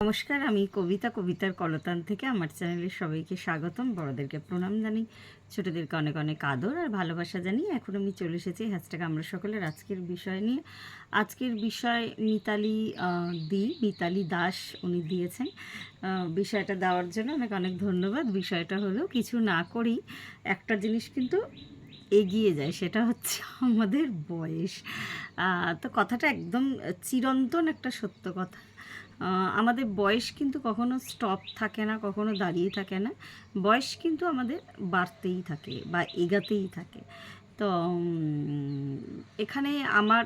নমস্কার, আমি কবিতার কলতান থেকে আমার চ্যানেলে সবাইকে স্বাগতম। বড়দেরকে প্রণাম জানি, ছোটদেরকে অনেক অনেক আদর আর ভালোবাসা জানি। এখন আমি চলে এসেছি হ্যাশট্যাগ আমরা সকলের আজকের বিষয় নিয়ে। আজকের বিষয় মিতালি দাস উনি দিয়েছেন। বিষয়টা দেওয়ার জন্য অনেক অনেক ধন্যবাদ। বিষয়টা হলো, কিছু না করেই একটা জিনিস কিন্তু এগিয়ে যায়, সেটা হচ্ছে আমাদের বয়স। তো কথাটা একদম চিরন্তন একটা সত্য কথা। আমাদের বয়স কিন্তু কখনো স্টপ থাকে না, কখনো দাঁড়িয়ে থাকে না। বয়স কিন্তু আমাদের বাড়তেই থাকে বা এগাতেই থাকে। তো এখানে আমার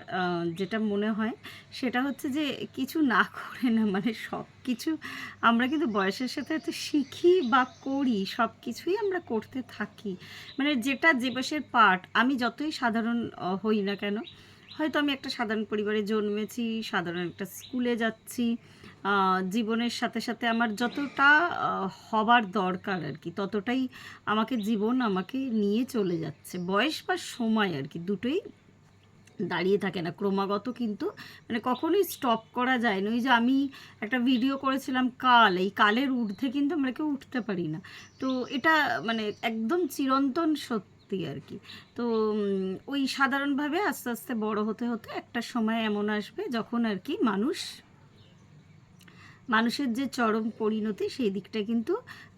যেটা মনে হয় সেটা হচ্ছে যে কিছু না করে না, মানে সব কিছু আমরা কিন্তু বয়সের সাথে হয়তো শিখি বা করি, সব কিছুই আমরা করতে থাকি। মানে যেটা যে বয়সের পার্ট, আমি যতই সাধারণ হই না কেন, হয়তো আমি একটা সাধারণ পরিবারে জন্মেছি, সাধারণ একটা স্কুলে যাচ্ছি, জীবনের সাথে সাথে আমার যতটা হবার দরকার আর কি, ততটাই আমাকে জীবন আমাকে নিয়ে চলে যাচ্ছে। বয়স বা সময় আর কি, দুটোই দাঁড়িয়ে থাকে না, ক্রমাগত কিন্তু মানে কখনোই স্টপ করা যায় না। ওই যে আমি একটা ভিডিও করেছিলাম কাল, এই কালের ঊর্ধ্বে কিন্তু আমরা কেউ উঠতে পারি না। তো এটা মানে একদম চিরন্তন সত্যি আর কি। তো ওই সাধারণভাবে আস্তে আস্তে বড় হতে হতে একটা সময় এমন আসবে যখন আর কি মানুষের যে চরম পরিণতি, সেই দিকটা কিন্তু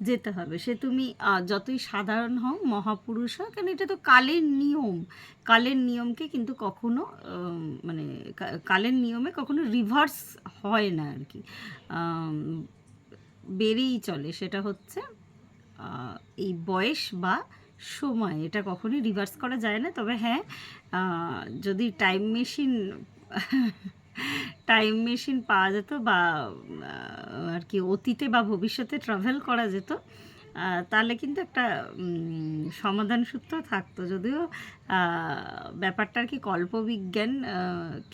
যেতে হবে। সে তুমি যতই সাধারণ হও, মহাপুরুষ হও, কারণ এটা তো কালের নিয়ম। কালের নিয়মকে কিন্তু কখনো মানে কালের নিয়মে কখনো রিভার্স হয় না আর কি, বেড়েই চলে। সেটা হচ্ছে এই বয়স বা সময়, এটা কখনোই রিভার্স করা যায় না। তবে হ্যাঁ, যদি টাইম মেশিন পাওয়া যেত বা আর কি অতীতে বা ভবিষ্যতে ট্রাভেল করা যেত, তাহলে কিন্তু একটা সমাধান সূত্র থাকতো। যদিও ব্যাপারটা আর কি কল্পবিজ্ঞান,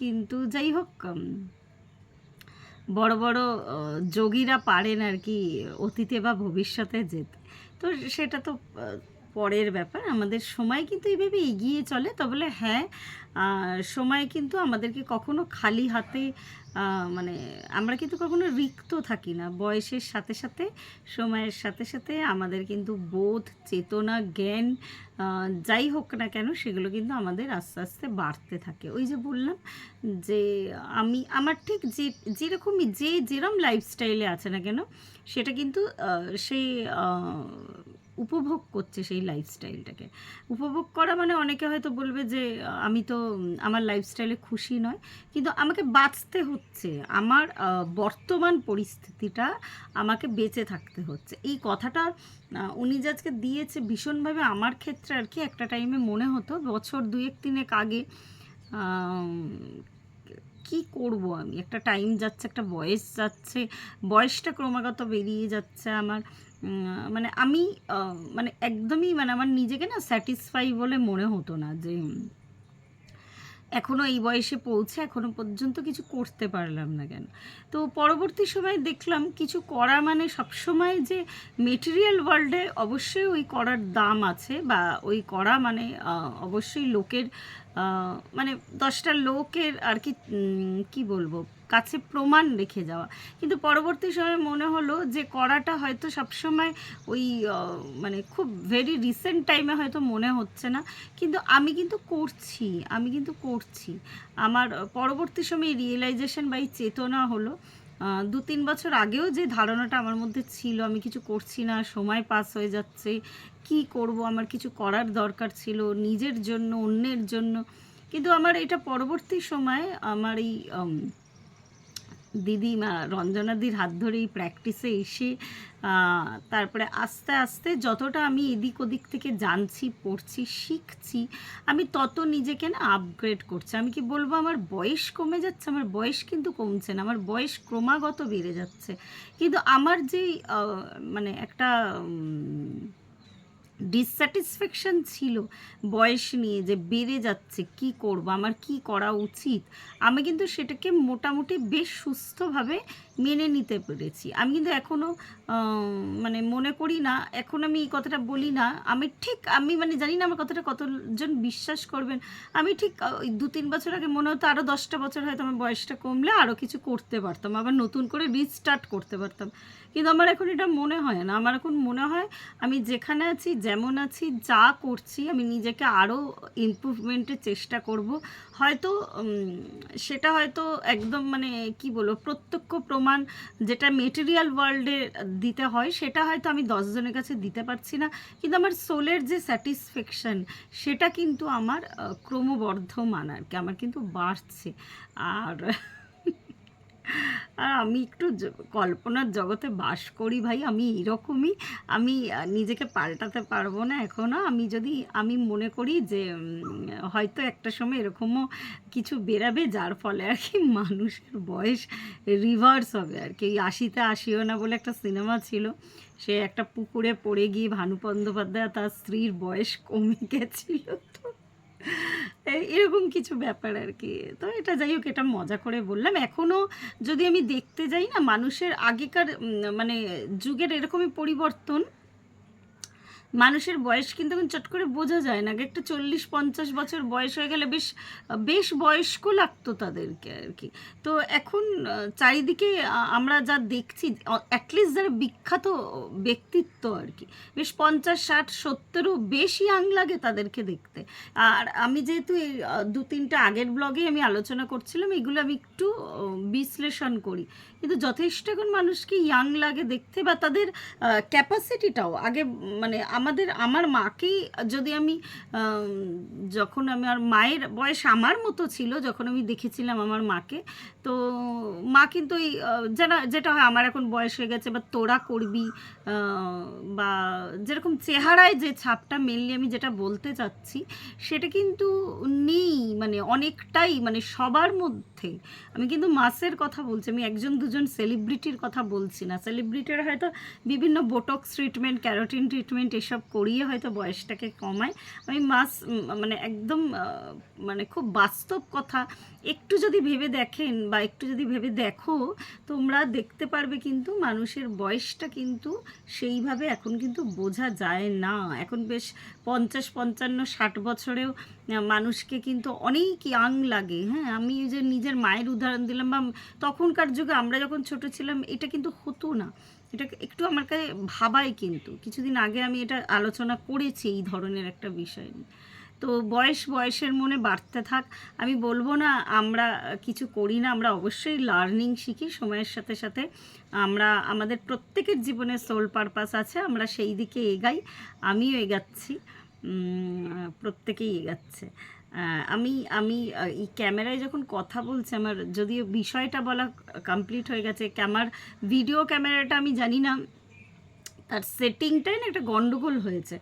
কিন্তু যাই হোক, বড় বড় যোগীরা পারেন আর কি অতীতে বা ভবিষ্যতে যেতে। তো সেটা তো পরের ব্যাপার। আমাদের সময় কিন্তু এইভাবে এগিয়ে চলে। তবে হ্যাঁ, সময় কিন্তু আমাদেরকে কখনো খালি হাতে, মানে আমরা কিন্তু কখনো রিক্ত থাকি না। বয়সের সাথে সাথে, সময়ের সাথে সাথে আমাদের কিন্তু বোধ, চেতনা, জ্ঞান, যাই হোক না কেন, সেগুলো কিন্তু আমাদের আস্তে আস্তে বাড়তে থাকে। ওই যে বললাম যে আমার ঠিক যেরকমই যেরম লাইফস্টাইলে আছে না কেন, সেটা কিন্তু সে উপভোগ করছে সেই লাইফস্টাইলটাকে। উপভোগ করা মানে অনেকে হয়তো বলবে যে আমি তো আমার লাইফস্টাইলে খুশি নয়, কিন্তু আমাকে বাঁচতে হচ্ছে, আমার বর্তমান পরিস্থিতিটা আমাকে বেঁচে থাকতে হচ্ছে। এই কথাটা উনি যে আজকে দিয়েছে ভীষণভাবে আমার ক্ষেত্রে আর কি একটা টাইমে মনে হতো, বছর 2-3 আগে। কি করব আমি, একটা টাইম যাচ্ছে, একটা বয়স যাচ্ছে, বয়সটা ক্রমাগত বেরিয়ে যাচ্ছে আমার। মানে আমি মানে একদমই, মানে আমার নিজেকে না স্যাটিসফাই বলে মনে হতো না যে এখনও এই বয়সে পৌঁছে এখনও পর্যন্ত কিছু করতে পারলাম না কেন। তো পরবর্তী সময়ে দেখলাম কিছু করা মানে সবসময় যে মেটেরিয়াল ওয়ার্ল্ডে অবশ্যই ওই করার দাম আছে, বা ওই করা মানে অবশ্যই লোকের, মানে 10টা লোকের আর কি, কি বলবো, কাছে প্রমাণ রেখে যাওয়া। কিন্তু পরবর্তী সময়ে মনে হলো যে করাটা হয়তো সবসময় ওই মানে খুব ভেরি রিসেন্ট টাইমে হয়তো মনে হচ্ছে না, কিন্তু আমি কিন্তু করছি। আমার পরবর্তী সময়ে রিয়েলাইজেশন বা এই চেতনা হলো, 2-3 বছর আগেও যে ধারণাটা আমার মধ্যে ছিল, আমি কিছু করছি না, সময় পাস হয়ে যাচ্ছে, কি করব, আমার কিছু করার দরকার ছিল নিজের জন্য, অন্যের জন্য। কিন্তু আমার এটা পরবর্তী সময়ে আমার এই দিদিমা রঞ্জনাদির হাত ধরে এই প্র্যাকটিসে এসে, তারপরে আস্তে আস্তে যতটা আমি এদিক ওদিক থেকে জানছি, পড়ছি, শিখছি, আমি তত নিজেকে না আপগ্রেড করছি। আমি কি বলবো আমার বয়স কমে যাচ্ছে? আমার বয়স কিন্তু কমছে না, আমার বয়স ক্রমাগত বেড়ে যাচ্ছে। কিন্তু আমার যেই মানে একটা ডিসস্যাটিসফ্যাকশন ছিল বয়স নিয়ে, যে বেড়ে যাচ্ছে, কি করব, আমার কি করা উচিত। আমি কিন্তু সেটাকে মোটামুটি বেশ সুস্থভাবে মেনে নিতে পেরেছি। আমি কিন্তু এখনও মানে মনে করি না, এখন আমি এই কথাটা বলি না, আমি মানে জানি না আমার কথাটা কতজন বিশ্বাস করবেন। আমি ঠিক ওই 2-3 বছর আগে মনে হতো আরও 10টা বছর হয়তো আমার বয়সটা কমলে আরও কিছু করতে পারতাম, আবার নতুন করে রিস্টার্ট করতে পারতাম। কিন্তু আমার এখন এটা মনে হয় না। আমার এখন মনে হয় আমি যেখানে আছি, যেমন আছি, যা করছি, আমি নিজেকে আরও ইমপ্রুভমেন্টের চেষ্টা করব। হয়তো সেটা হয়তো একদম মানে কি বলবো, প্রত্যক্ষ প্রমাণ যেটা মেটেরিয়াল ওয়ার্ল্ডে দিতে হয় সেটা হয়তো আমি 10 জনের কাছে দিতে পারছি না, কিন্তু আমার সোলের যে স্যাটিসফ্যাকশান সেটা কিন্তু আমার ক্রমবর্ধমান আর কি, আমার কিন্তু বাড়ছে। আর আমি একটু কল্পনার জগতে বাস করি ভাই, আমি এইরকমই। আমি নিজেকে পাল্টাতে পারবো না এখনও। আমি মনে করি যে হয়তো একটা সময় এরকমও কিছু বেরাবে যার ফলে আর কি মানুষের বয়স রিভার্স হবে আর কি। ওই 80তে আসিও না বলে একটা সিনেমা ছিল, সে একটা পুকুরে পড়ে গিয়ে ভানু বন্দ্যোপাধ্যায় তার স্ত্রীর বয়স কমে গেছিল, তো এরকম কিছু ব্যাপার আর কি। তো এটা যাই হোক, এটা মজা করে বললাম। এখনও যদি আমি দেখতে যাই না, মানুষের আগেকার মানে যুগের এরকমই পরিবর্তন, মানুষের বয়স কিন্তু এখন চট করে বোঝা যায় না। আগে একটা 40-50 বছর বয়স হয়ে গেলে বেশ বেশ বয়স্ক লাগতো তাদেরকে আর কি। তো এখন চারিদিকে আমরা যা দেখছি, অ্যাটলিস্ট যারা বিখ্যাত ব্যক্তিত্ব আর কি, বেশ 50-60-70ও বেশি ইয়াং লাগে তাদেরকে দেখতে। আর আমি যেহেতু এই 2-3টা আগের ব্লগে আমি আলোচনা করছিলাম, এগুলো আমি একটু বিশ্লেষণ করি, কিন্তু যথেষ্ট এখন মানুষকে ইয়াং লাগে দেখতে, বা তাদের ক্যাপাসিটিটাও আগে মানে আমার মাকেই যদি আমি যখন আমার মায়ের বয়স আমার মতো ছিল, যখন আমি দেখেছিলাম আমার মাকে, তো মা কিন্তু ওই যেটা হয় আমার এখন বয়স হয়ে গেছে বা তোরা করবি, বা যেরকম চেহারায় যে ছাপটা, মেনলি আমি যেটা বলতে চাচ্ছি সেটা কিন্তু নেই, মানে অনেকটাই, মানে সবার মধ্যে। আমি কিন্তু মাসের কথা বলছি, আমি 1-2জন সেলিব্রিটির কথা বলছি না। সেলিব্রিটিরা হয়তো বিভিন্ন বোটক্স ট্রিটমেন্ট, ক্যারোটিন ট্রিটমেন্ট এসব করিয়ে হয়তো বয়সটাকে কমায়। আমি মানে একদম মানে খুব বাস্তব কথা, একটু যদি ভেবে দেখেন বা একটু যদি ভেবে দেখো, তোমরা দেখতে পারবে কিন্তু মানুষের বয়সটা কিন্তু সেইভাবে এখন কিন্তু বোঝা যায় না। এখন বেশ 50-55-60 বছরেও মানুষকে কিন্তু অনেক ইয়াং লাগে। হ্যাঁ, আমি যে নিজের মায়ের উদাহরণ দিলাম, বা তখনকার যুগে আমরা যখন ছোট ছিলাম এটা কিন্তু হতো না। এটা একটু আমার কাছে ভাবাই, কিন্তু কিছুদিন আগে আমি এটা আলোচনা করেছি এই ধরনের একটা বিষয় নিয়ে। তো বয়সের মনে বাড়তে থাক। আমি বলবো না আমরা কিছু করি না, আমরা অবশ্যই লার্নিং শিখি সময়ের সাথে সাথে। আমরা আমাদের প্রত্যেকের জীবনে সোল পারপাস আছে, আমরা সেই দিকে এগাই, আমিও এগাচ্ছি, প্রত্যেকেই এগাচ্ছে। আমি আমি এই ক্যামেরায় যখন কথা বলছি, আমার যদিও বিষয়টা বলা কমপ্লিট হয়ে গেছে, ভিডিও ক্যামেরাটা আমি জানি না তার সেটিংটাই না একটা গন্ডগোল হয়েছে।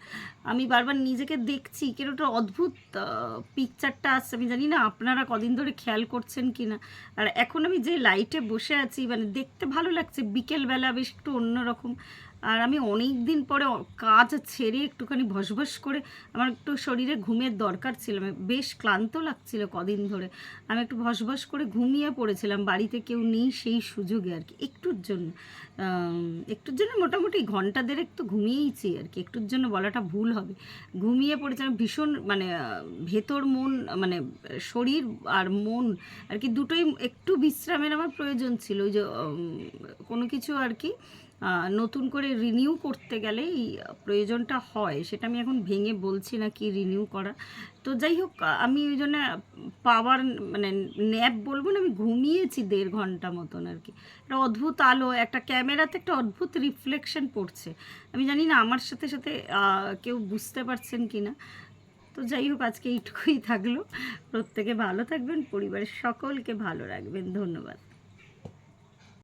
আমি বারবার নিজেকে দেখছি কেন একটা অদ্ভুত পিকচারটা আসছে, আমি জানি না আপনারা কদিন ধরে খেয়াল করছেন কি না। আর এখন আমি যে লাইটে বসে আছি, মানে দেখতে ভালো লাগছে, বিকেলবেলা বেশ একটু অন্যরকম। আর আমি অনেক দিন পরে কাজ ছেড়ে একটুখানি ভসভস করে, আমার একটু শরীরে ঘুমের দরকার ছিল, বেশ ক্লান্ত লাগছিল কদিন ধরে, আমি একটু ভসভস করে ঘুমিয়ে পড়েছিলাম, বাড়িতে কেউ নেই সেই সুযোগে আর কি। একটুর জন্য মোটামুটি ঘন্টা দেড়েক তো ঘুমিয়েইছি আর কি, একটুর জন্য বলাটা ভুল হবে। ঘুমিয়ে পড়েছিলাম ভীষণ, মানে ভেতর মন, মানে শরীর আর মন আর কি দুটোই একটু বিশ্রামের আমার প্রয়োজন ছিল। ওই যে কোনো কিছু আর কি নতুন করে রিনিউ করতে গেলে এই প্রয়োজনটা হয়, সেটা আমি এখন ভেঙে বলছি না কি রিনিউ করা। তো যাই হোক, আমি ওই জন্য পাওয়ার মানে ন্যাপ বলবো না, আমি ঘুমিয়েছি 1.5 ঘন্টা মতন আর কি। একটা অদ্ভুত আলো, একটা ক্যামেরাতে একটা অদ্ভুত রিফ্লেকশন পড়ছে, আমি জানি না আমার সাথে সাথে কেউ বুঝতে পারছেন কি না। তো যাই হোক, আজকে এইটুকুই থাকলো। প্রত্যেকে ভালো থাকবেন, পরিবারের সকলকে ভালো রাখবেন। ধন্যবাদ।